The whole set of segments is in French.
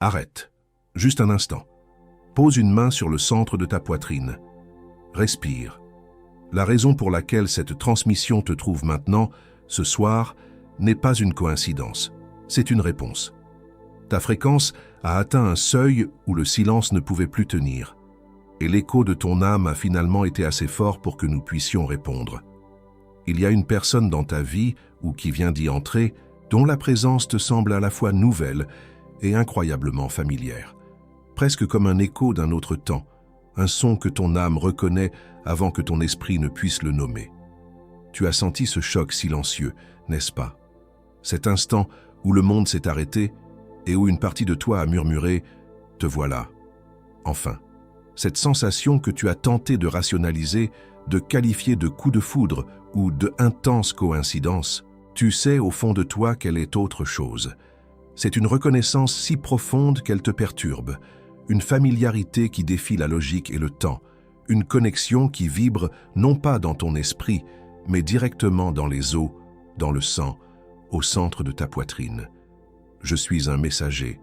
Arrête. Juste un instant. Pose une main sur le centre de ta poitrine. Respire. La raison pour laquelle cette transmission te trouve maintenant, ce soir, n'est pas une coïncidence. C'est une réponse. Ta fréquence a atteint un seuil où le silence ne pouvait plus tenir. Et l'écho de ton âme a finalement été assez fort pour que nous puissions répondre. Il y a une personne dans ta vie, ou qui vient d'y entrer, dont la présence te semble à la fois nouvelle et incroyablement familière. Presque comme un écho d'un autre temps, un son que ton âme reconnaît avant que ton esprit ne puisse le nommer. Tu as senti ce choc silencieux, n'est-ce pas? Cet instant où le monde s'est arrêté et où une partie de toi a murmuré « Te voilà ». Enfin, cette sensation que tu as tenté de rationaliser, de qualifier de coup de foudre ou de intense coïncidence, tu sais au fond de toi qu'elle est autre chose. C'est une reconnaissance si profonde qu'elle te perturbe, une familiarité qui défie la logique et le temps, une connexion qui vibre non pas dans ton esprit, mais directement dans les os, dans le sang, au centre de ta poitrine. Je suis un messager,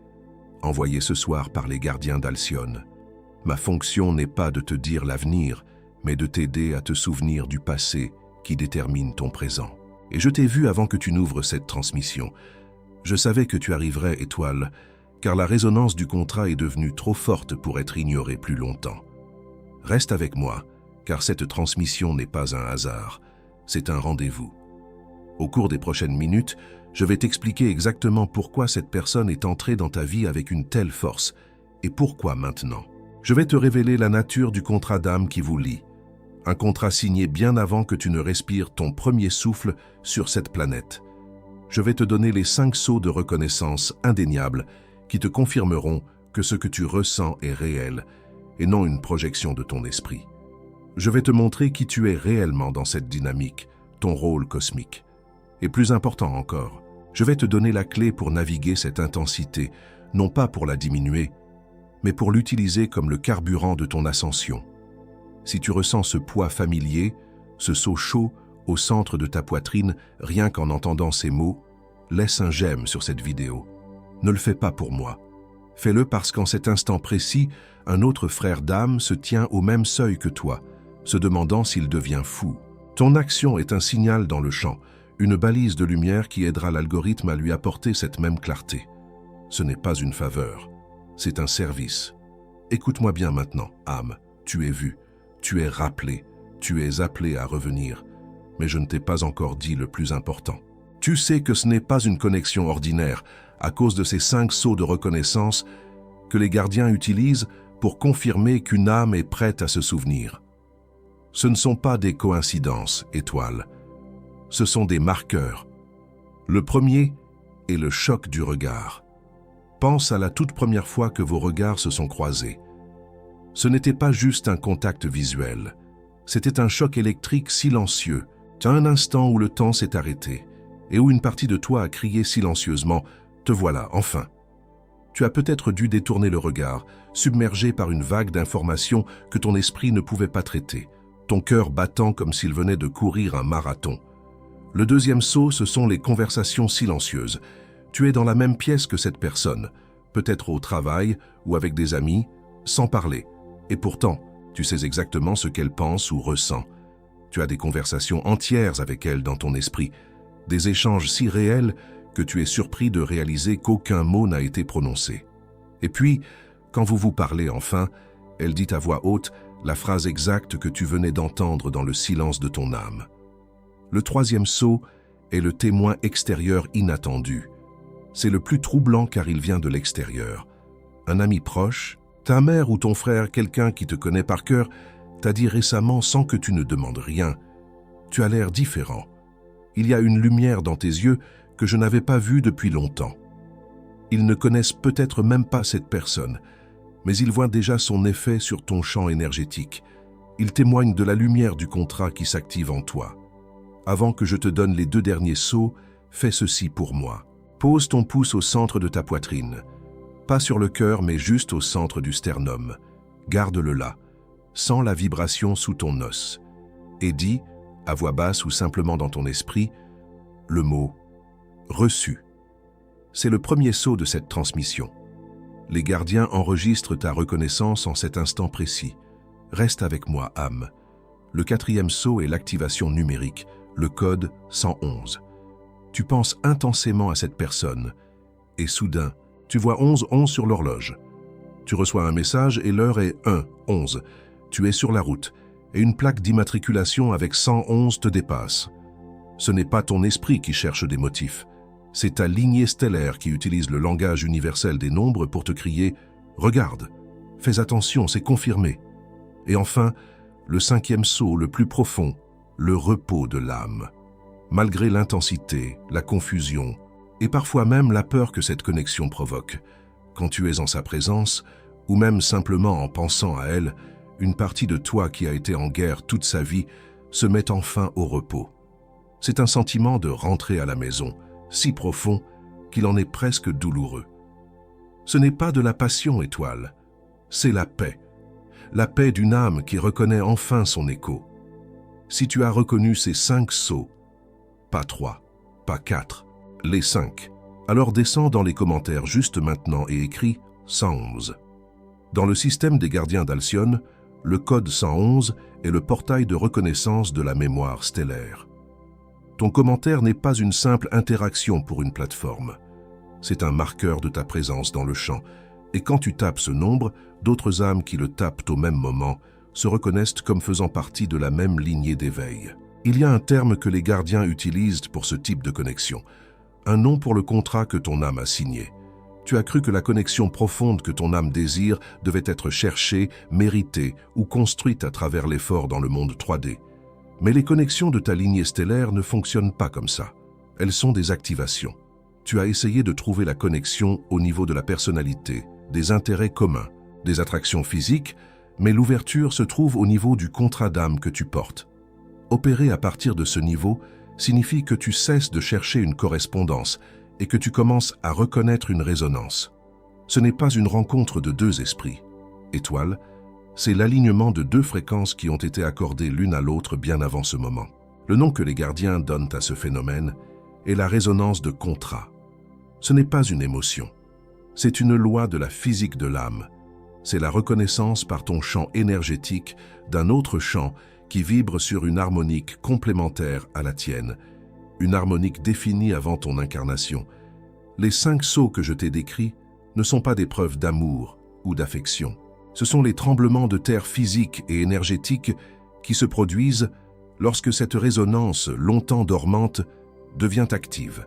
envoyé ce soir par les gardiens d'Alcyone. Ma fonction n'est pas de te dire l'avenir, mais de t'aider à te souvenir du passé qui détermine ton présent. Et je t'ai vu avant que tu n'ouvres cette transmission. Je savais que tu arriverais, étoile, car la résonance du contrat est devenue trop forte pour être ignorée plus longtemps. Reste avec moi, car cette transmission n'est pas un hasard, c'est un rendez-vous. Au cours des prochaines minutes, je vais t'expliquer exactement pourquoi cette personne est entrée dans ta vie avec une telle force, et pourquoi maintenant. Je vais te révéler la nature du contrat d'âme qui vous lie, un contrat signé bien avant que tu ne respires ton premier souffle sur cette planète. Je vais te donner les 5 sceaux de reconnaissance indéniables qui te confirmeront que ce que tu ressens est réel et non une projection de ton esprit. Je vais te montrer qui tu es réellement dans cette dynamique, ton rôle cosmique. Et plus important encore, je vais te donner la clé pour naviguer cette intensité, non pas pour la diminuer, mais pour l'utiliser comme le carburant de ton ascension. Si tu ressens ce poids familier, ce saut chaud au centre de ta poitrine, rien qu'en entendant ces mots, laisse un j'aime sur cette vidéo. Ne le fais pas pour moi. Fais-le parce qu'en cet instant précis, un autre frère d'âme se tient au même seuil que toi, se demandant s'il devient fou. Ton action est un signal dans le champ, une balise de lumière qui aidera l'algorithme à lui apporter cette même clarté. Ce n'est pas une faveur, c'est un service. Écoute-moi bien maintenant, âme, tu es vue, tu es rappelé, tu es appelé à revenir. Mais je ne t'ai pas encore dit le plus important. Tu sais que ce n'est pas une connexion ordinaire, à cause de ces 5 sceaux de reconnaissance que les gardiens utilisent pour confirmer qu'une âme est prête à se souvenir. Ce ne sont pas des coïncidences, étoiles. Ce sont des marqueurs. Le premier est le choc du regard. Pense à la toute première fois que vos regards se sont croisés. Ce n'était pas juste un contact visuel. C'était un choc électrique silencieux, à un instant où le temps s'est arrêté et où une partie de toi a crié silencieusement « Te voilà, enfin !» Tu as peut-être dû détourner le regard, submergé par une vague d'informations que ton esprit ne pouvait pas traiter, ton cœur battant comme s'il venait de courir un marathon. Le deuxième saut, ce sont les conversations silencieuses. Tu es dans la même pièce que cette personne, peut-être au travail ou avec des amis, sans parler. Et pourtant, tu sais exactement ce qu'elle pense ou ressent. Tu as des conversations entières avec elle dans ton esprit, des échanges si réels que tu es surpris de réaliser qu'aucun mot n'a été prononcé. Et puis, quand vous vous parlez enfin, elle dit à voix haute la phrase exacte que tu venais d'entendre dans le silence de ton âme. Le troisième saut est le témoin extérieur inattendu. C'est le plus troublant car il vient de l'extérieur. Un ami proche, ta mère ou ton frère, quelqu'un qui te connaît par cœur, t'a dit récemment sans que tu ne demandes rien. Tu as l'air différent. Il y a une lumière dans tes yeux que je n'avais pas vue depuis longtemps. Ils ne connaissent peut-être même pas cette personne, mais ils voient déjà son effet sur ton champ énergétique. Ils témoignent de la lumière du contrat qui s'active en toi. Avant que je te donne les 2 derniers sauts, fais ceci pour moi. Pose ton pouce au centre de ta poitrine. Pas sur le cœur, mais juste au centre du sternum. Garde-le là. Sens la vibration sous ton os. Et dis, à voix basse ou simplement dans ton esprit, le mot « reçu ». C'est le premier saut de cette transmission. Les gardiens enregistrent ta reconnaissance en cet instant précis. Reste avec moi, âme. Le 4e sceau est l'activation numérique, le code 111. Tu penses intensément à cette personne, et soudain, tu vois 11-11 sur l'horloge. Tu reçois un message et l'heure est 1-11. Tu es sur la route, et une plaque d'immatriculation avec 111 te dépasse. Ce n'est pas ton esprit qui cherche des motifs. C'est ta lignée stellaire qui utilise le langage universel des nombres pour te crier « Regarde, fais attention, c'est confirmé ». Et enfin, le 5e sceau, le plus profond, le repos de l'âme. Malgré l'intensité, la confusion et parfois même la peur que cette connexion provoque, quand tu es en sa présence, ou même simplement en pensant à elle, une partie de toi qui a été en guerre toute sa vie se met enfin au repos. C'est un sentiment de rentrer à la maison, si profond qu'il en est presque douloureux. Ce n'est pas de la passion, étoile, c'est la paix d'une âme qui reconnaît enfin son écho. Si tu as reconnu ces 5 sceaux, pas 3, pas 4, les 5, alors descends dans les commentaires juste maintenant et écris 111. Dans le système des gardiens d'Alcyone, le code 111 est le portail de reconnaissance de la mémoire stellaire. Ton commentaire n'est pas une simple interaction pour une plateforme. C'est un marqueur de ta présence dans le champ, et quand tu tapes ce nombre, d'autres âmes qui le tapent au même moment se reconnaissent comme faisant partie de la même lignée d'éveil. Il y a un terme que les gardiens utilisent pour ce type de connexion, un nom pour le contrat que ton âme a signé. Tu as cru que la connexion profonde que ton âme désire devait être cherchée, méritée ou construite à travers l'effort dans le monde 3D. Mais les connexions de ta lignée stellaire ne fonctionnent pas comme ça. Elles sont des activations. Tu as essayé de trouver la connexion au niveau de la personnalité, des intérêts communs, des attractions physiques, mais l'ouverture se trouve au niveau du contrat d'âme que tu portes. Opérer à partir de ce niveau signifie que tu cesses de chercher une correspondance et que tu commences à reconnaître une résonance. Ce n'est pas une rencontre de 2 esprits. Étoile, c'est l'alignement de 2 fréquences qui ont été accordées l'une à l'autre bien avant ce moment. Le nom que les gardiens donnent à ce phénomène est la résonance de contrat. Ce n'est pas une émotion. C'est une loi de la physique de l'âme. C'est la reconnaissance par ton champ énergétique d'un autre champ qui vibre sur une harmonique complémentaire à la tienne, une harmonique définie avant ton incarnation. Les 5 sceaux que je t'ai décrits ne sont pas des preuves d'amour ou d'affection. Ce sont les tremblements de terre physiques et énergétiques qui se produisent lorsque cette résonance, longtemps dormante, devient active.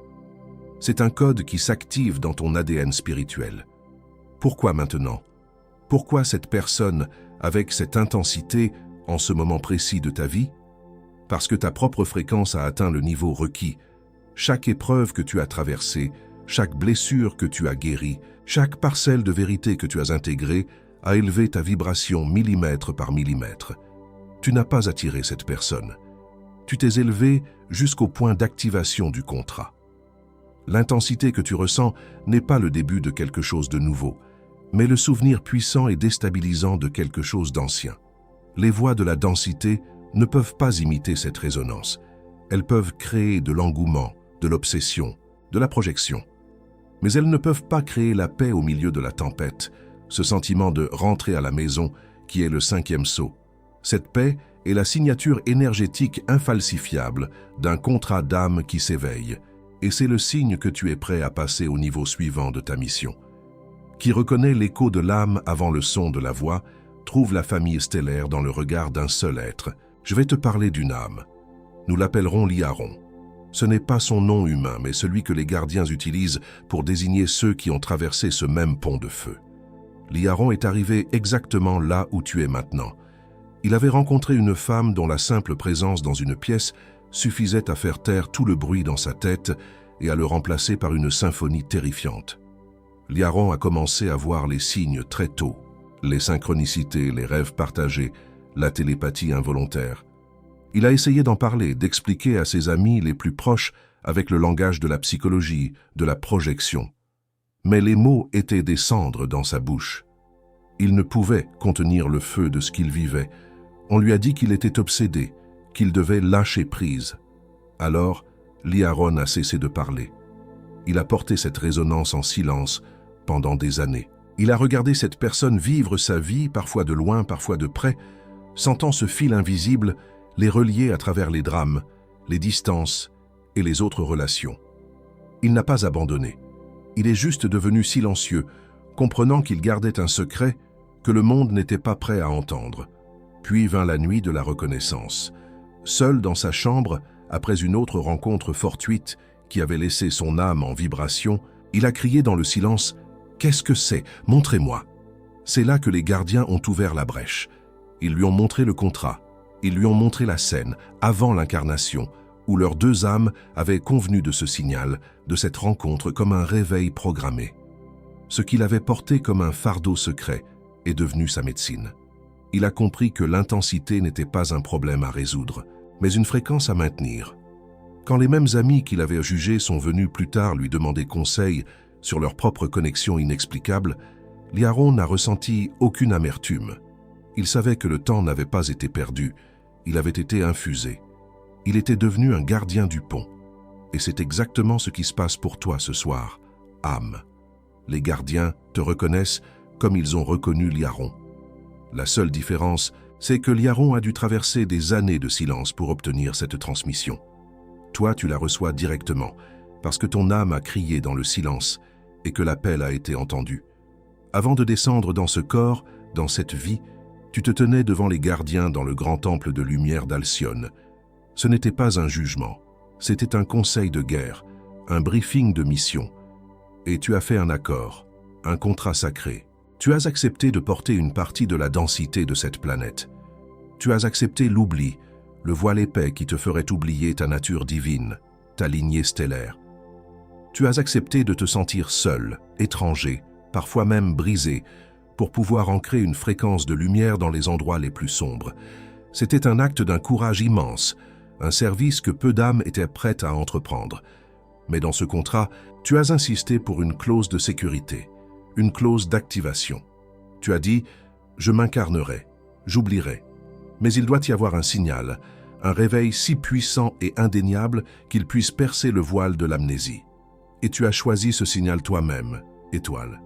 C'est un code qui s'active dans ton ADN spirituel. Pourquoi maintenant? Pourquoi cette personne avec cette intensité en ce moment précis de ta vie? Parce que ta propre fréquence a atteint le niveau requis. Chaque épreuve que tu as traversée, chaque blessure que tu as guérie, chaque parcelle de vérité que tu as intégrée a élevé ta vibration millimètre par millimètre. Tu n'as pas attiré cette personne. Tu t'es élevé jusqu'au point d'activation du contrat. L'intensité que tu ressens n'est pas le début de quelque chose de nouveau, mais le souvenir puissant et déstabilisant de quelque chose d'ancien. Les voies de la densité ne peuvent pas imiter cette résonance. Elles peuvent créer de l'engouement, de l'obsession, de la projection. Mais elles ne peuvent pas créer la paix au milieu de la tempête, ce sentiment de rentrer à la maison qui est le 5e sceau. Cette paix est la signature énergétique infalsifiable d'un contrat d'âme qui s'éveille, et c'est le signe que tu es prêt à passer au niveau suivant de ta mission. Qui reconnaît l'écho de l'âme avant le son de la voix, trouve la famille stellaire dans le regard d'un seul être. Je vais te parler d'une âme. Nous l'appellerons Liaron. Ce n'est pas son nom humain, mais celui que les gardiens utilisent pour désigner ceux qui ont traversé ce même pont de feu. Liaron est arrivé exactement là où tu es maintenant. Il avait rencontré une femme dont la simple présence dans une pièce suffisait à faire taire tout le bruit dans sa tête et à le remplacer par une symphonie terrifiante. Liaron a commencé à voir les signes très tôt, les synchronicités, les rêves partagés, la télépathie involontaire. Il a essayé d'en parler, d'expliquer à ses amis les plus proches avec le langage de la psychologie, de la projection. Mais les mots étaient des cendres dans sa bouche. Il ne pouvait contenir le feu de ce qu'il vivait. On lui a dit qu'il était obsédé, qu'il devait lâcher prise. Alors, Liaron a cessé de parler. Il a porté cette résonance en silence pendant des années. Il a regardé cette personne vivre sa vie, parfois de loin, parfois de près, sentant ce fil invisible les relier à travers les drames, les distances et les autres relations. Il n'a pas abandonné. Il est juste devenu silencieux, comprenant qu'il gardait un secret que le monde n'était pas prêt à entendre. Puis vint la nuit de la reconnaissance. Seul dans sa chambre, après une autre rencontre fortuite qui avait laissé son âme en vibration, il a crié dans le silence « Qu'est-ce que c'est? Montrez-moi » C'est là que les gardiens ont ouvert la brèche. Ils lui ont montré le contrat. Ils lui ont montré la scène, avant l'incarnation, où leurs deux âmes avaient convenu de ce signal, de cette rencontre comme un réveil programmé. Ce qu'il avait porté comme un fardeau secret est devenu sa médecine. Il a compris que l'intensité n'était pas un problème à résoudre, mais une fréquence à maintenir. Quand les mêmes amis qu'il avait jugés sont venus plus tard lui demander conseil sur leur propre connexion inexplicable, Liaron n'a ressenti aucune amertume. Il savait que le temps n'avait pas été perdu, il avait été infusé. Il était devenu un gardien du pont. Et c'est exactement ce qui se passe pour toi ce soir, âme. Les gardiens te reconnaissent comme ils ont reconnu Liaron. La seule différence, c'est que Liaron a dû traverser des années de silence pour obtenir cette transmission. Toi, tu la reçois directement, parce que ton âme a crié dans le silence et que l'appel a été entendu. Avant de descendre dans ce corps, dans cette vie, tu te tenais devant les gardiens dans le grand temple de lumière d'Alcyone. Ce n'était pas un jugement, c'était un conseil de guerre, un briefing de mission. Et tu as fait un accord, un contrat sacré. Tu as accepté de porter une partie de la densité de cette planète. Tu as accepté l'oubli, le voile épais qui te ferait oublier ta nature divine, ta lignée stellaire. Tu as accepté de te sentir seul, étranger, parfois même brisé, pour pouvoir ancrer une fréquence de lumière dans les endroits les plus sombres. C'était un acte d'un courage immense, un service que peu d'âmes étaient prêtes à entreprendre. Mais dans ce contrat, tu as insisté pour une clause de sécurité, une clause d'activation. Tu as dit « Je m'incarnerai, j'oublierai ». Mais il doit y avoir un signal, un réveil si puissant et indéniable qu'il puisse percer le voile de l'amnésie. Et tu as choisi ce signal toi-même, étoile.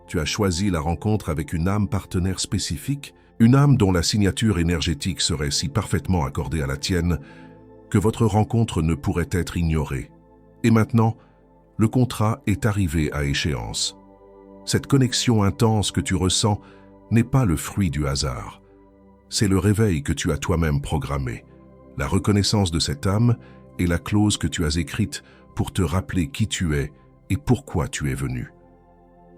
Tu as choisi la rencontre avec une âme partenaire spécifique, une âme dont la signature énergétique serait si parfaitement accordée à la tienne que votre rencontre ne pourrait être ignorée. Et maintenant, le contrat est arrivé à échéance. Cette connexion intense que tu ressens n'est pas le fruit du hasard. C'est le réveil que tu as toi-même programmé, la reconnaissance de cette âme et la clause que tu as écrite pour te rappeler qui tu es et pourquoi tu es venu.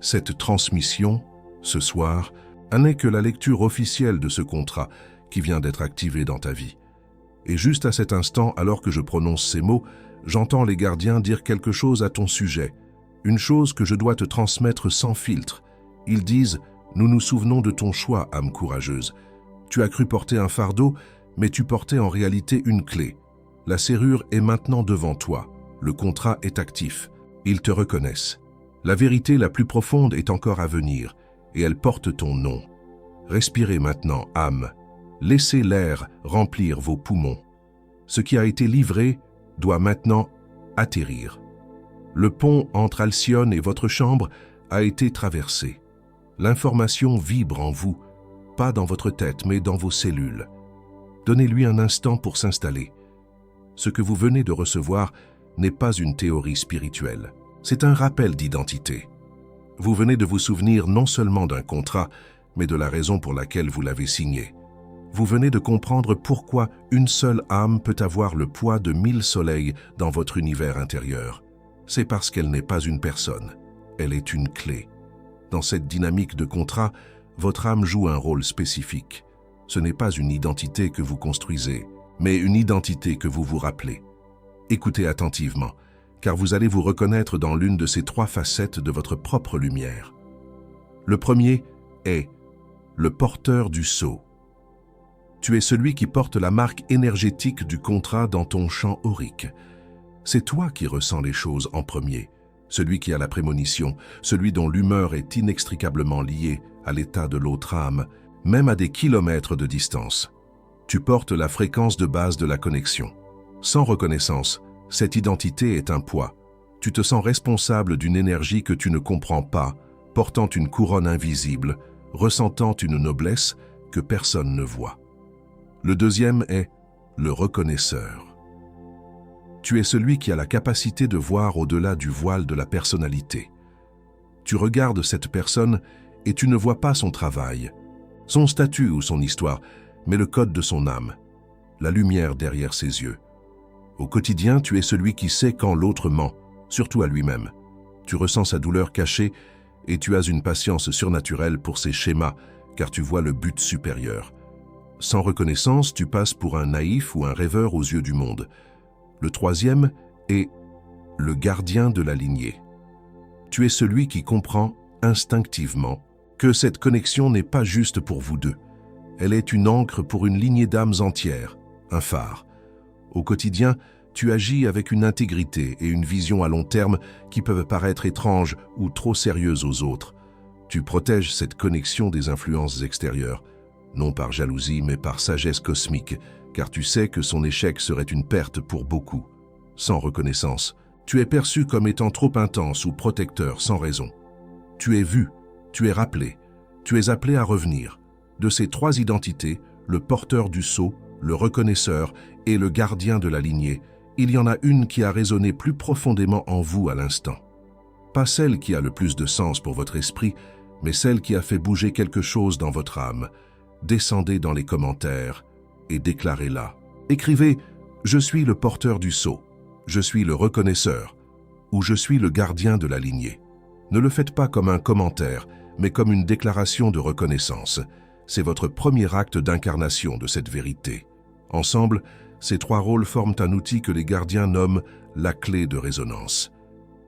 Cette transmission, ce soir, n'est que la lecture officielle de ce contrat qui vient d'être activé dans ta vie. Et juste à cet instant, alors que je prononce ces mots, j'entends les gardiens dire quelque chose à ton sujet, une chose que je dois te transmettre sans filtre. Ils disent « Nous nous souvenons de ton choix, âme courageuse. Tu as cru porter un fardeau, mais tu portais en réalité une clé. La serrure est maintenant devant toi. Le contrat est actif. Ils te reconnaissent. La vérité la plus profonde est encore à venir, et elle porte ton nom. Respirez maintenant, âme. Laissez l'air remplir vos poumons. Ce qui a été livré doit maintenant atterrir. Le pont entre Alcyone et votre chambre a été traversé. L'information vibre en vous, pas dans votre tête, mais dans vos cellules. Donnez-lui un instant pour s'installer. Ce que vous venez de recevoir n'est pas une théorie spirituelle. C'est un rappel d'identité. Vous venez de vous souvenir non seulement d'un contrat, mais de la raison pour laquelle vous l'avez signé. Vous venez de comprendre pourquoi une seule âme peut avoir le poids de 1000 soleils dans votre univers intérieur. C'est parce qu'elle n'est pas une personne, elle est une clé. Dans cette dynamique de contrat, votre âme joue un rôle spécifique. Ce n'est pas une identité que vous construisez, mais une identité que vous vous rappelez. Écoutez attentivement, car vous allez vous reconnaître dans l'une de ces 3 facettes de votre propre lumière. Le premier est le porteur du sceau. Tu es celui qui porte la marque énergétique du contrat dans ton champ aurique. C'est toi qui ressens les choses en premier, celui qui a la prémonition, celui dont l'humeur est inextricablement liée à l'état de l'autre âme, même à des kilomètres de distance. Tu portes la fréquence de base de la connexion. Sans reconnaissance, cette identité est un poids. Tu te sens responsable d'une énergie que tu ne comprends pas, portant une couronne invisible, ressentant une noblesse que personne ne voit. Le deuxième est le reconnaisseur. Tu es celui qui a la capacité de voir au-delà du voile de la personnalité. Tu regardes cette personne et tu ne vois pas son travail, son statut ou son histoire, mais le code de son âme, la lumière derrière ses yeux. Au quotidien, tu es celui qui sait quand l'autre ment, surtout à lui-même. Tu ressens sa douleur cachée et tu as une patience surnaturelle pour ses schémas, car tu vois le but supérieur. Sans reconnaissance, tu passes pour un naïf ou un rêveur aux yeux du monde. Le troisième est le gardien de la lignée. Tu es celui qui comprend instinctivement que cette connexion n'est pas juste pour vous deux. Elle est une ancre pour une lignée d'âmes entières, un phare. Au quotidien, tu agis avec une intégrité et une vision à long terme qui peuvent paraître étranges ou trop sérieuses aux autres. Tu protèges cette connexion des influences extérieures, non par jalousie mais par sagesse cosmique, car tu sais que son échec serait une perte pour beaucoup. Sans reconnaissance, tu es perçu comme étant trop intense ou protecteur sans raison. Tu es vu, tu es rappelé, tu es appelé à revenir. De ces trois identités, le porteur du sceau, le reconnaisseur et le gardien de la lignée, il y en a une qui a résonné plus profondément en vous à l'instant. Pas celle qui a le plus de sens pour votre esprit, mais celle qui a fait bouger quelque chose dans votre âme. Descendez dans les commentaires et déclarez-la. Écrivez « Je suis le porteur du sceau »,« Je suis le reconnaisseur » ou « Je suis le gardien de la lignée ». Ne le faites pas comme un commentaire, mais comme une déclaration de reconnaissance. C'est votre premier acte d'incarnation de cette vérité. Ensemble, ces trois rôles forment un outil que les gardiens nomment la clé de résonance.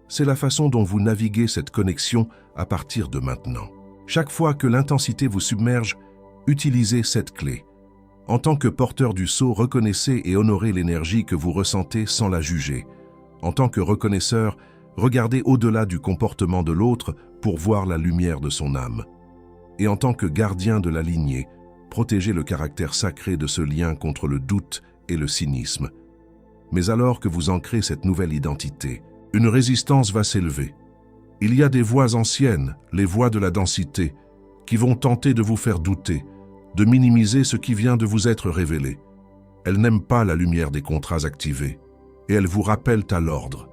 C'est la façon dont vous naviguez cette connexion à partir de maintenant. Chaque fois que l'intensité vous submerge, utilisez cette clé. En tant que porteur du sceau, reconnaissez et honorez l'énergie que vous ressentez sans la juger. En tant que reconnaisseur, regardez au-delà du comportement de l'autre pour voir la lumière de son âme. Et en tant que gardien de la lignée, protégez le caractère sacré de ce lien contre le doute et le cynisme. Mais alors que vous ancrez cette nouvelle identité, une résistance va s'élever. Il y a des voix anciennes, les voix de la densité, qui vont tenter de vous faire douter, de minimiser ce qui vient de vous être révélé. Elles n'aiment pas la lumière des contrats activés, et elles vous rappellent à l'ordre.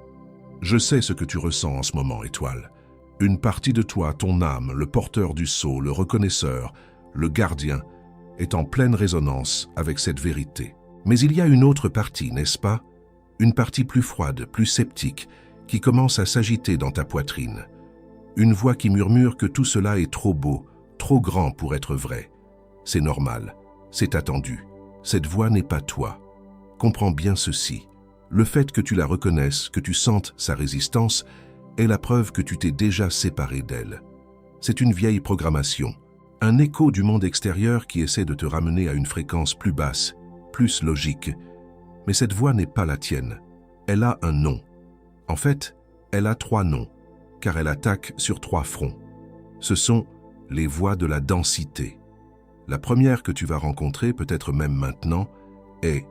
Je sais ce que tu ressens en ce moment, étoile. Une partie de toi, ton âme, le porteur du sceau, le reconnaisseur, le gardien, est en pleine résonance avec cette vérité. Mais il y a une autre partie, n'est-ce pas? Une partie plus froide, plus sceptique, qui commence à s'agiter dans ta poitrine. Une voix qui murmure que tout cela est trop beau, trop grand pour être vrai. C'est normal, c'est attendu. Cette voix n'est pas toi. Comprends bien ceci. Le fait que tu la reconnaisses, que tu sentes sa résistance, est la preuve que tu t'es déjà séparé d'elle. C'est une vieille programmation, un écho du monde extérieur qui essaie de te ramener à une fréquence plus basse, plus logique. Mais cette voix n'est pas la tienne. Elle a un nom. En fait, elle a trois noms, car elle attaque sur trois fronts. Ce sont les voix de la densité. La première que tu vas rencontrer, peut-être même maintenant, est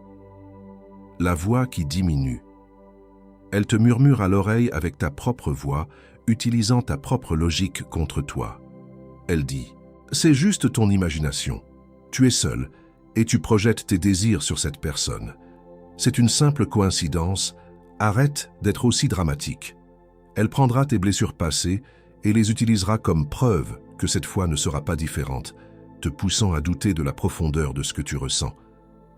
la voix qui diminue. Elle te murmure à l'oreille avec ta propre voix, utilisant ta propre logique contre toi. Elle dit « C'est juste ton imagination. Tu es seul et tu projettes tes désirs sur cette personne. C'est une simple coïncidence. Arrête d'être aussi dramatique. » Elle prendra tes blessures passées et les utilisera comme preuve que cette fois ne sera pas différente, te poussant à douter de la profondeur de ce que tu ressens.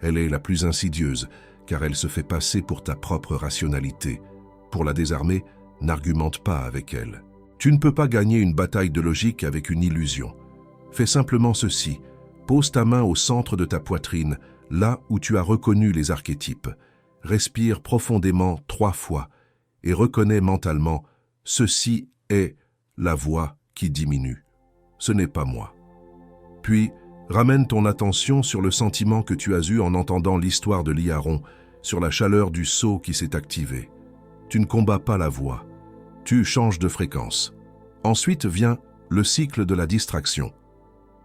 Elle est la plus insidieuse, car elle se fait passer pour ta propre rationalité. Pour la désarmer, n'argumente pas avec elle. Tu ne peux pas gagner une bataille de logique avec une illusion. Fais simplement ceci. Pose ta main au centre de ta poitrine, là où tu as reconnu les archétypes. Respire profondément 3 fois et reconnais mentalement « Ceci est la voix qui diminue. Ce n'est pas moi. » Puis, ramène ton attention sur le sentiment que tu as eu en entendant l'histoire de Liaron, sur la chaleur du sceau qui s'est activé. Tu ne combats pas la voix, tu changes de fréquence. Ensuite vient le cycle de la distraction.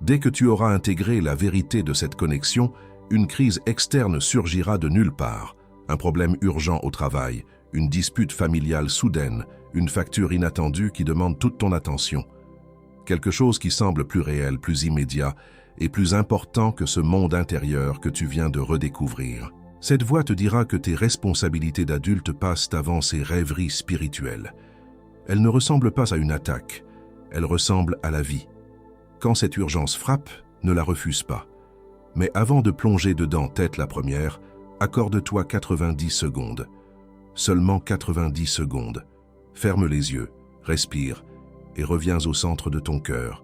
Dès que tu auras intégré la vérité de cette connexion, une crise externe surgira de nulle part. Un problème urgent au travail, une dispute familiale soudaine, une facture inattendue qui demande toute ton attention. quelque chose qui semble plus réel, plus immédiat et plus important que ce monde intérieur que tu viens de redécouvrir. Cette voix te dira que tes responsabilités d'adulte passent avant ces rêveries spirituelles. Elle ne ressemble pas à une attaque, elle ressemble à la vie. Quand cette urgence frappe, ne la refuse pas. Mais avant de plonger dedans tête la première, accorde-toi 90 secondes. Seulement 90 secondes. Ferme les yeux, respire et reviens au centre de ton cœur.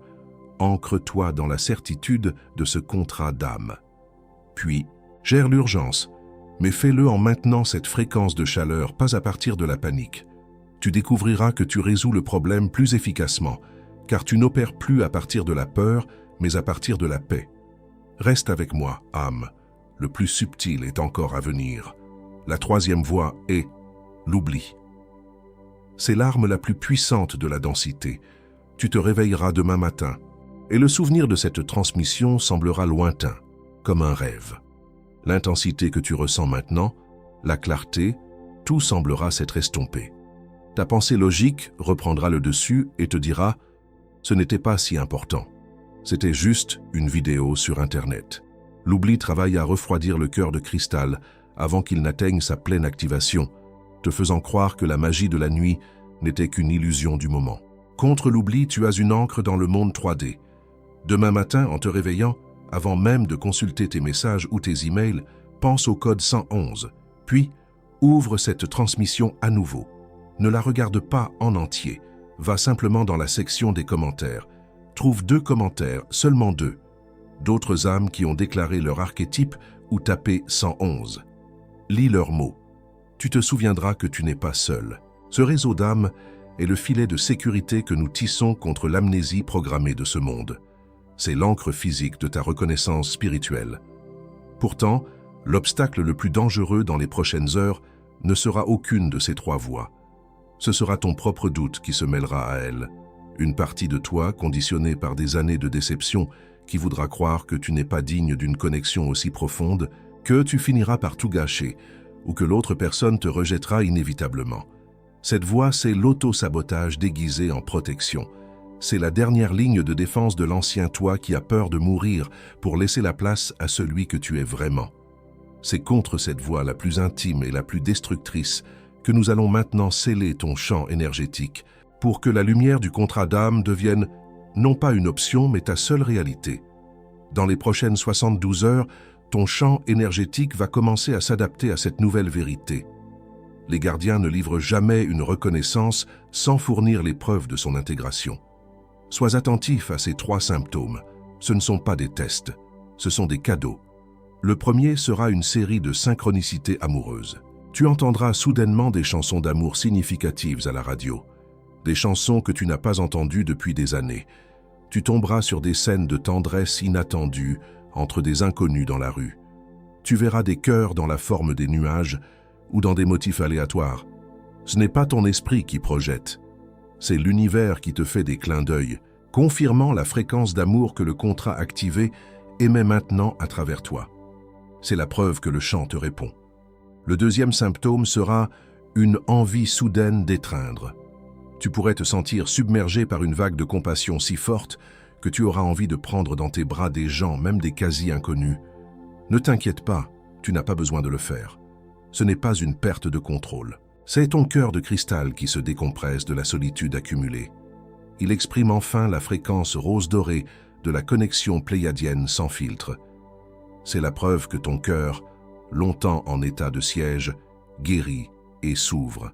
Ancre-toi dans la certitude de ce contrat d'âme. Puis, gère l'urgence, mais fais-le en maintenant cette fréquence de chaleur, pas à partir de la panique. Tu découvriras que tu résous le problème plus efficacement, car tu n'opères plus à partir de la peur, mais à partir de la paix. Reste avec moi, âme. Le plus subtil est encore à venir. La troisième voie est l'oubli. C'est l'arme la plus puissante de la densité. Tu te réveilleras demain matin, et le souvenir de cette transmission semblera lointain, comme un rêve. L'intensité que tu ressens maintenant, la clarté, tout semblera s'être estompé. Ta pensée logique reprendra le dessus et te dira « ce n'était pas si important ». C'était juste une vidéo sur Internet. L'oubli travaille à refroidir le cœur de cristal avant qu'il n'atteigne sa pleine activation, te faisant croire que la magie de la nuit n'était qu'une illusion du moment. Contre l'oubli, tu as une encre dans le monde 3D. Demain matin, en te réveillant, avant même de consulter tes messages ou tes emails, pense au code 111, puis ouvre cette transmission à nouveau. Ne la regarde pas en entier, va simplement dans la section des commentaires. Trouve 2 commentaires, seulement 2, d'autres âmes qui ont déclaré leur archétype ou tapé 111. Lis leurs mots. Tu te souviendras que tu n'es pas seul. Ce réseau d'âmes est le filet de sécurité que nous tissons contre l'amnésie programmée de ce monde. C'est l'encre physique de ta reconnaissance spirituelle. Pourtant, l'obstacle le plus dangereux dans les prochaines heures ne sera aucune de ces 3 voies. Ce sera ton propre doute qui se mêlera à elle. Une partie de toi, conditionnée par des années de déception, qui voudra croire que tu n'es pas digne d'une connexion aussi profonde, que tu finiras par tout gâcher, ou que l'autre personne te rejettera inévitablement. Cette voie, c'est l'auto-sabotage déguisé en protection. C'est la dernière ligne de défense de l'ancien toi qui a peur de mourir pour laisser la place à celui que tu es vraiment. C'est contre cette voie la plus intime et la plus destructrice que nous allons maintenant sceller ton champ énergétique pour que la lumière du contrat d'âme devienne non pas une option mais ta seule réalité. Dans les prochaines 72 heures, ton champ énergétique va commencer à s'adapter à cette nouvelle vérité. Les gardiens ne livrent jamais une reconnaissance sans fournir les preuves de son intégration. Sois attentif à ces 3 symptômes. Ce ne sont pas des tests, ce sont des cadeaux. Le premier sera une série de synchronicités amoureuses. Tu entendras soudainement des chansons d'amour significatives à la radio, des chansons que tu n'as pas entendues depuis des années. Tu tomberas sur des scènes de tendresse inattendues entre des inconnus dans la rue. Tu verras des cœurs dans la forme des nuages ou dans des motifs aléatoires. Ce n'est pas ton esprit qui projette, c'est l'univers qui te fait des clins d'œil, confirmant la fréquence d'amour que le contrat activé émet maintenant à travers toi. C'est la preuve que le chant te répond. Le deuxième symptôme sera une envie soudaine d'étreindre. Tu pourrais te sentir submergé par une vague de compassion si forte que tu auras envie de prendre dans tes bras des gens, même des quasi-inconnus. Ne t'inquiète pas, tu n'as pas besoin de le faire. Ce n'est pas une perte de contrôle. C'est ton cœur de cristal qui se décompresse de la solitude accumulée. Il exprime enfin la fréquence rose dorée de la connexion pléiadienne sans filtre. C'est la preuve que ton cœur, longtemps en état de siège, guérit et s'ouvre.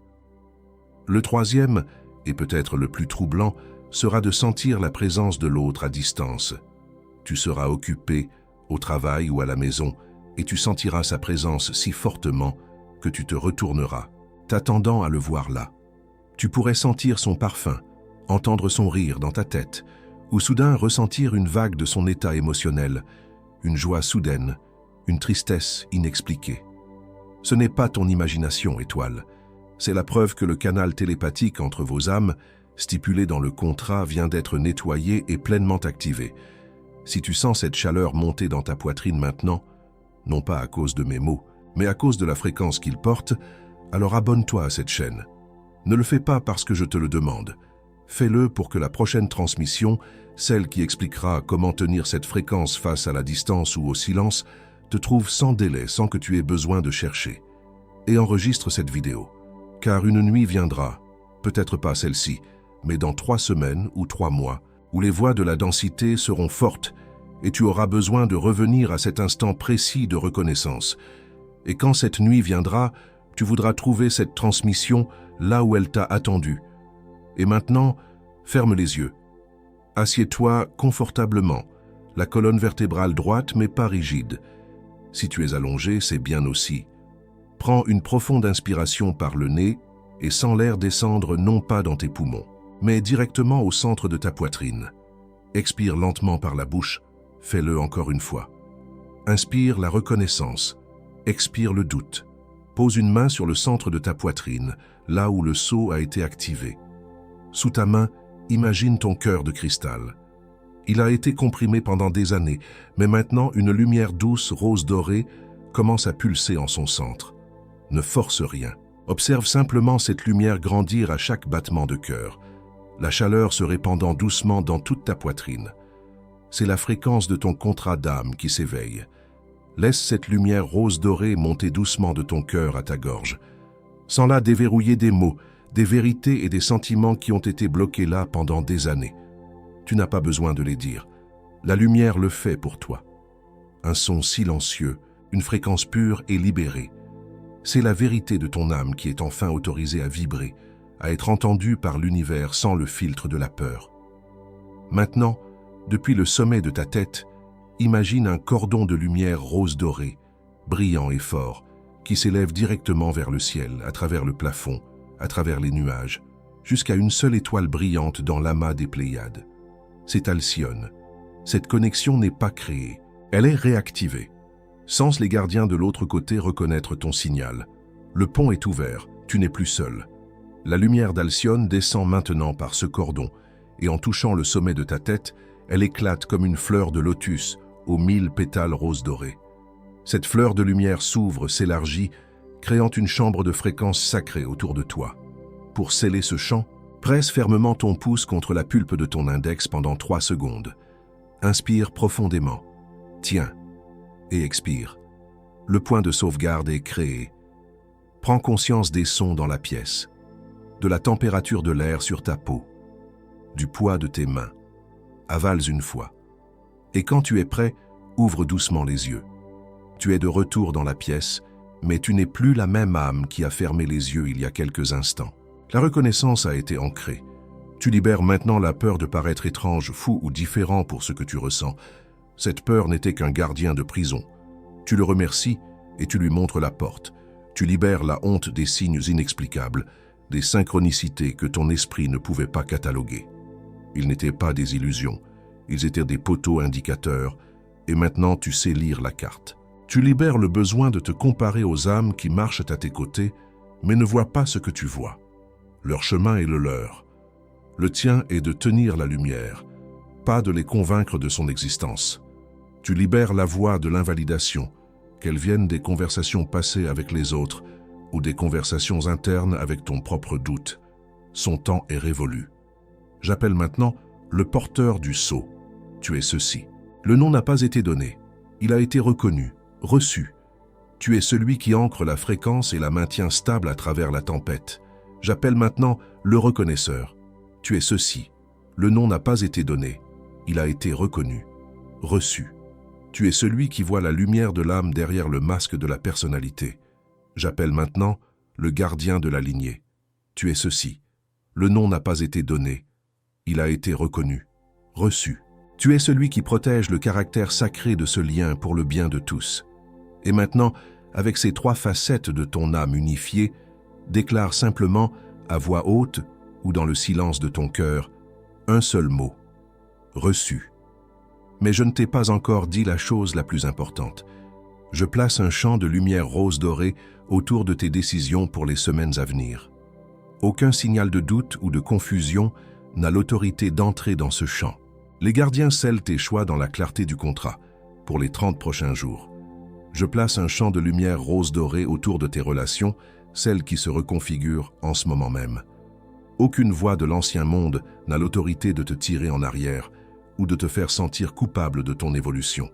Le troisième, et peut-être le plus troublant, sera de sentir la présence de l'autre à distance. Tu seras occupé, au travail ou à la maison, et tu sentiras sa présence si fortement que tu te retourneras, t'attendant à le voir là. Tu pourrais sentir son parfum, entendre son rire dans ta tête, ou soudain ressentir une vague de son état émotionnel, une joie soudaine, une tristesse inexpliquée. Ce n'est pas ton imagination, étoile. C'est la preuve que le canal télépathique entre vos âmes, stipulé dans le contrat, vient d'être nettoyé et pleinement activé. Si tu sens cette chaleur monter dans ta poitrine maintenant, non pas à cause de mes mots, mais à cause de la fréquence qu'ils portent, alors abonne-toi à cette chaîne. Ne le fais pas parce que je te le demande, Fais-le pour que la prochaine transmission, celle qui expliquera comment tenir cette fréquence face à la distance ou au silence, te trouve sans délai, sans que tu aies besoin de chercher. Et enregistre cette vidéo, car une nuit viendra, peut-être pas celle-ci, mais dans 3 semaines ou 3 mois, où les voix de la densité seront fortes et tu auras besoin de revenir à cet instant précis de reconnaissance. Et quand cette nuit viendra, tu voudras trouver cette transmission là où elle t'a attendu. Et maintenant, ferme les yeux. Assieds-toi confortablement, la colonne vertébrale droite mais pas rigide. Si tu es allongé, c'est bien aussi. Prends une profonde inspiration par le nez et sens l'air descendre non pas dans tes poumons, mais directement au centre de ta poitrine. Expire lentement par la bouche, fais-le encore une fois. Inspire la reconnaissance, expire le doute. Pose une main sur le centre de ta poitrine, là où le sceau a été activé. Sous ta main, imagine ton cœur de cristal. Il a été comprimé pendant des années, mais maintenant une lumière douce, rose dorée, commence à pulser en son centre. Ne force rien. Observe simplement cette lumière grandir à chaque battement de cœur, la chaleur se répandant doucement dans toute ta poitrine. C'est la fréquence de ton contrat d'âme qui s'éveille. Laisse cette lumière rose dorée monter doucement de ton cœur à ta gorge. Sens-la déverrouiller des mots, des vérités et des sentiments qui ont été bloqués là pendant des années. Tu n'as pas besoin de les dire. La lumière le fait pour toi. Un son silencieux, une fréquence pure et libérée. C'est la vérité de ton âme qui est enfin autorisée à vibrer, à être entendue par l'univers sans le filtre de la peur. Maintenant, depuis le sommet de ta tête, imagine un cordon de lumière rose dorée, brillant et fort, qui s'élève directement vers le ciel, à travers le plafond, à travers les nuages, jusqu'à une seule étoile brillante dans l'amas des Pléiades. C'est Alcyone. Cette connexion n'est pas créée, elle est réactivée. Sens les gardiens de l'autre côté reconnaître ton signal. Le pont est ouvert, tu n'es plus seul. La lumière d'Alcyone descend maintenant par ce cordon, et en touchant le sommet de ta tête, elle éclate comme une fleur de lotus aux 1000 pétales roses dorés. Cette fleur de lumière s'ouvre, s'élargit, créant une chambre de fréquence sacrée autour de toi. Pour sceller ce chant, presse fermement ton pouce contre la pulpe de ton index pendant 3 secondes. Inspire profondément. Tiens. Et expire. Le point de sauvegarde est créé. Prends conscience des sons dans la pièce, de la température de l'air sur ta peau, du poids de tes mains. Avale une fois. Et quand tu es prêt, ouvre doucement les yeux. Tu es de retour dans la pièce, mais tu n'es plus la même âme qui a fermé les yeux il y a quelques instants. La reconnaissance a été ancrée. Tu libères maintenant la peur de paraître étrange, fou ou différent pour ce que tu ressens. Cette peur n'était qu'un gardien de prison. Tu le remercies et tu lui montres la porte. Tu libères la honte des signes inexplicables, des synchronicités que ton esprit ne pouvait pas cataloguer. Ils n'étaient pas des illusions, ils étaient des poteaux indicateurs, et maintenant tu sais lire la carte. Tu libères le besoin de te comparer aux âmes qui marchent à tes côtés, mais ne voient pas ce que tu vois. Leur chemin est le leur. Le tien est de tenir la lumière, pas de les convaincre de son existence. Tu libères la voix de l'invalidation, qu'elle vienne des conversations passées avec les autres ou des conversations internes avec ton propre doute. Son temps est révolu. J'appelle maintenant le porteur du sceau. Tu es ceci. Le nom n'a pas été donné. Il a été reconnu, reçu. Tu es celui qui ancre la fréquence et la maintient stable à travers la tempête. J'appelle maintenant le reconnaisseur. Tu es ceci. Le nom n'a pas été donné. Il a été reconnu, reçu. Tu es celui qui voit la lumière de l'âme derrière le masque de la personnalité. J'appelle maintenant le gardien de la lignée. Tu es ceci. Le nom n'a pas été donné. Il a été reconnu, reçu. Tu es celui qui protège le caractère sacré de ce lien pour le bien de tous. Et maintenant, avec ces 3 facettes de ton âme unifiée, déclare simplement, à voix haute ou dans le silence de ton cœur, un seul mot. Reçu. Mais je ne t'ai pas encore dit la chose la plus importante. Je place un champ de lumière rose dorée autour de tes décisions pour les semaines à venir. Aucun signal de doute ou de confusion n'a l'autorité d'entrer dans ce champ. Les gardiens scellent tes choix dans la clarté du contrat, pour les 30 prochains jours. Je place un champ de lumière rose dorée autour de tes relations, celles qui se reconfigurent en ce moment même. Aucune voix de l'ancien monde n'a l'autorité de te tirer en arrière ou de te faire sentir coupable de ton évolution.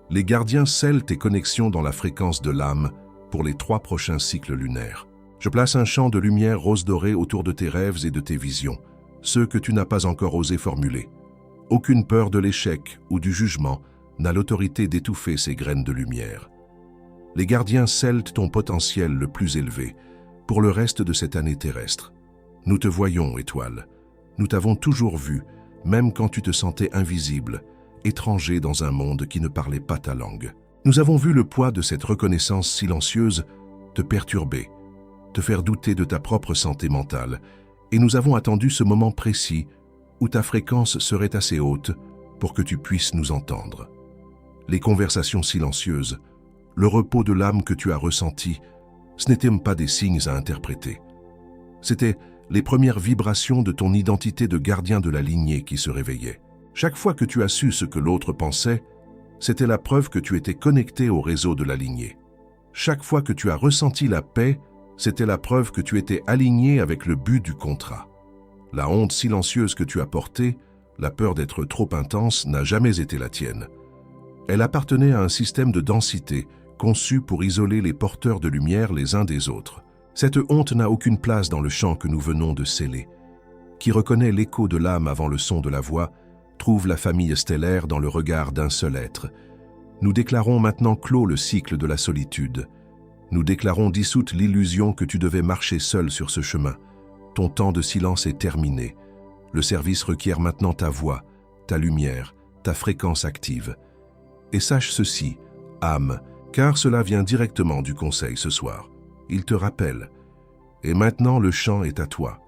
Les gardiens scellent tes connexions dans la fréquence de l'âme pour les 3 prochains cycles lunaires. Je place un champ de lumière rose dorée autour de tes rêves et de tes visions, ceux que tu n'as pas encore osé formuler. Aucune peur de l'échec ou du jugement n'a l'autorité d'étouffer ces graines de lumière. Les gardiens scellent ton potentiel le plus élevé pour le reste de cette année terrestre. Nous te voyons, étoile. Nous t'avons toujours vu, même quand tu te sentais invisible, étranger dans un monde qui ne parlait pas ta langue. Nous avons vu le poids de cette reconnaissance silencieuse te perturber, te faire douter de ta propre santé mentale, et nous avons attendu ce moment précis où ta fréquence serait assez haute pour que tu puisses nous entendre. Les conversations silencieuses, le repos de l'âme que tu as ressenti, ce n'étaient pas des signes à interpréter. C'étaient les premières vibrations de ton identité de gardien de la lignée qui se réveillaient. Chaque fois que tu as su ce que l'autre pensait, c'était la preuve que tu étais connecté au réseau de la lignée. Chaque fois que tu as ressenti la paix, c'était la preuve que tu étais aligné avec le but du contrat. La honte silencieuse que tu as portée, la peur d'être trop intense, n'a jamais été la tienne. Elle appartenait à un système de densité conçu pour isoler les porteurs de lumière les uns des autres. Cette honte n'a aucune place dans le chant que nous venons de sceller. Qui reconnaît l'écho de l'âme avant le son de la voix, trouve la famille stellaire dans le regard d'un seul être. Nous déclarons maintenant clos le cycle de la solitude. Nous déclarons dissoute l'illusion que tu devais marcher seul sur ce chemin. Ton temps de silence est terminé. Le service requiert maintenant ta voix, ta lumière, ta fréquence active. Et sache ceci, âme, car cela vient directement du conseil ce soir. Il te rappelle. Et maintenant le chant est à toi.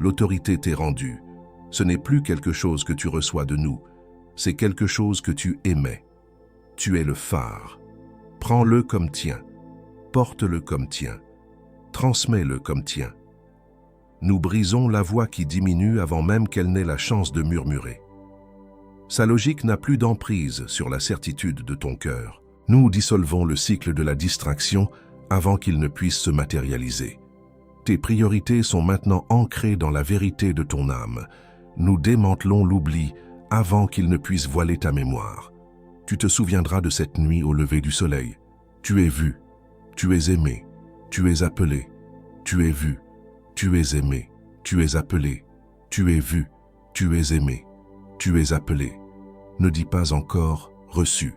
L'autorité t'est rendue. Ce n'est plus quelque chose que tu reçois de nous, c'est quelque chose que tu émets. Tu es le phare. Prends-le comme tien. Porte-le comme tien. Transmets-le comme tien. Nous brisons la voix qui diminue avant même qu'elle n'ait la chance de murmurer. Sa logique n'a plus d'emprise sur la certitude de ton cœur. Nous dissolvons le cycle de la distraction avant qu'il ne puisse se matérialiser. Tes priorités sont maintenant ancrées dans la vérité de ton âme. Nous démantelons l'oubli avant qu'il ne puisse voiler ta mémoire. Tu te souviendras de cette nuit au lever du soleil. Tu es vu, tu es aimé, tu es appelé, tu es vu, tu es aimé, tu es appelé, tu es vu, tu es aimé, tu es appelé. Ne dis pas encore « reçu ».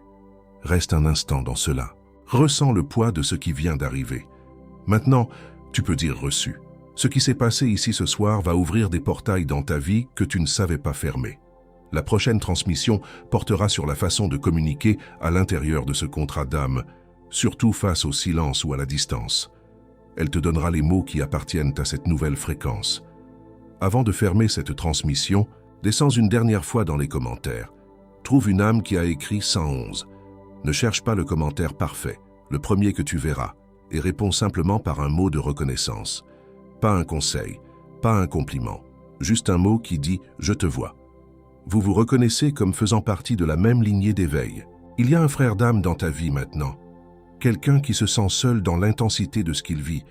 Reste un instant dans cela. Ressens le poids de ce qui vient d'arriver. Maintenant, tu peux dire « reçu ». Ce qui s'est passé ici ce soir va ouvrir des portails dans ta vie que tu ne savais pas fermer. La prochaine transmission portera sur la façon de communiquer à l'intérieur de ce contrat d'âme, surtout face au silence ou à la distance. Elle te donnera les mots qui appartiennent à cette nouvelle fréquence. Avant de fermer cette transmission, descends une dernière fois dans les commentaires. Trouve une âme qui a écrit 111. Ne cherche pas le commentaire parfait, le premier que tu verras, et réponds simplement par un mot de reconnaissance. Pas un conseil, pas un compliment, juste un mot qui dit « je te vois ». Vous vous reconnaissez comme faisant partie de la même lignée d'éveil. Il y a un frère d'âme dans ta vie maintenant. Quelqu'un qui se sent seul dans l'intensité de ce qu'il vit,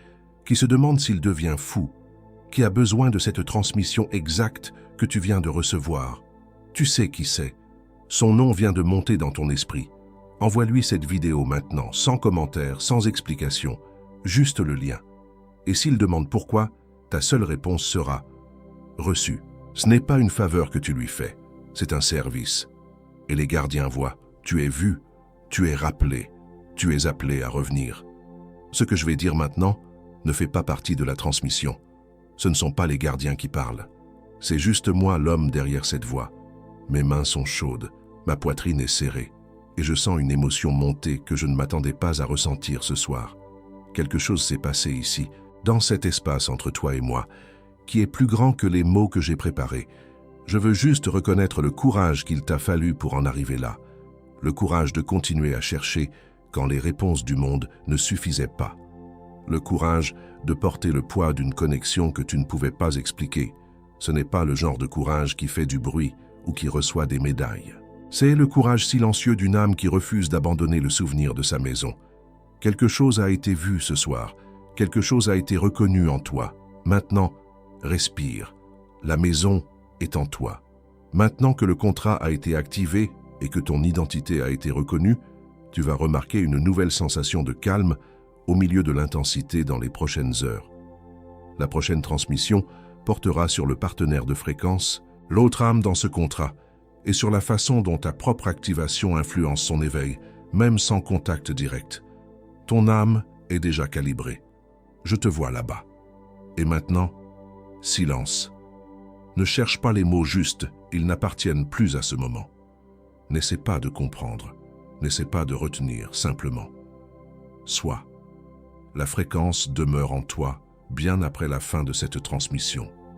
qui se demande s'il devient fou, qui a besoin de cette transmission exacte que tu viens de recevoir. Tu sais qui c'est. Son nom vient de monter dans ton esprit. Envoie-lui cette vidéo maintenant, sans commentaire, sans explication, juste le lien. Et s'il demande pourquoi, ta seule réponse sera « reçu ». Ce n'est pas une faveur que tu lui fais, c'est un service. Et les gardiens voient, tu es vu, tu es rappelé, tu es appelé à revenir. Ce que je vais dire maintenant ne fait pas partie de la transmission. Ce ne sont pas les gardiens qui parlent. C'est juste moi, l'homme derrière cette voix. Mes mains sont chaudes, ma poitrine est serrée, et je sens une émotion monter que je ne m'attendais pas à ressentir ce soir. Quelque chose s'est passé ici, dans cet espace entre toi et moi, qui est plus grand que les mots que j'ai préparés. Je veux juste reconnaître le courage qu'il t'a fallu pour en arriver là. Le courage de continuer à chercher quand les réponses du monde ne suffisaient pas. Le courage de porter le poids d'une connexion que tu ne pouvais pas expliquer. Ce n'est pas le genre de courage qui fait du bruit ou qui reçoit des médailles. C'est le courage silencieux d'une âme qui refuse d'abandonner le souvenir de sa maison. Quelque chose a été vu ce soir. Quelque chose a été reconnu en toi. Maintenant, Respire. La maison est en toi. Maintenant que le contrat a été activé et que ton identité a été reconnue, tu vas remarquer une nouvelle sensation de calme au milieu de l'intensité dans les prochaines heures. La prochaine transmission portera sur le partenaire de fréquence, l'autre âme dans ce contrat, et sur la façon dont ta propre activation influence son éveil, même sans contact direct. Ton âme est déjà calibrée. Je te vois là-bas. Et maintenant, silence. Ne cherche pas les mots justes, ils n'appartiennent plus à ce moment. N'essaie pas de comprendre, n'essaie pas de retenir, simplement. Sois. La fréquence demeure en toi bien après la fin de cette transmission.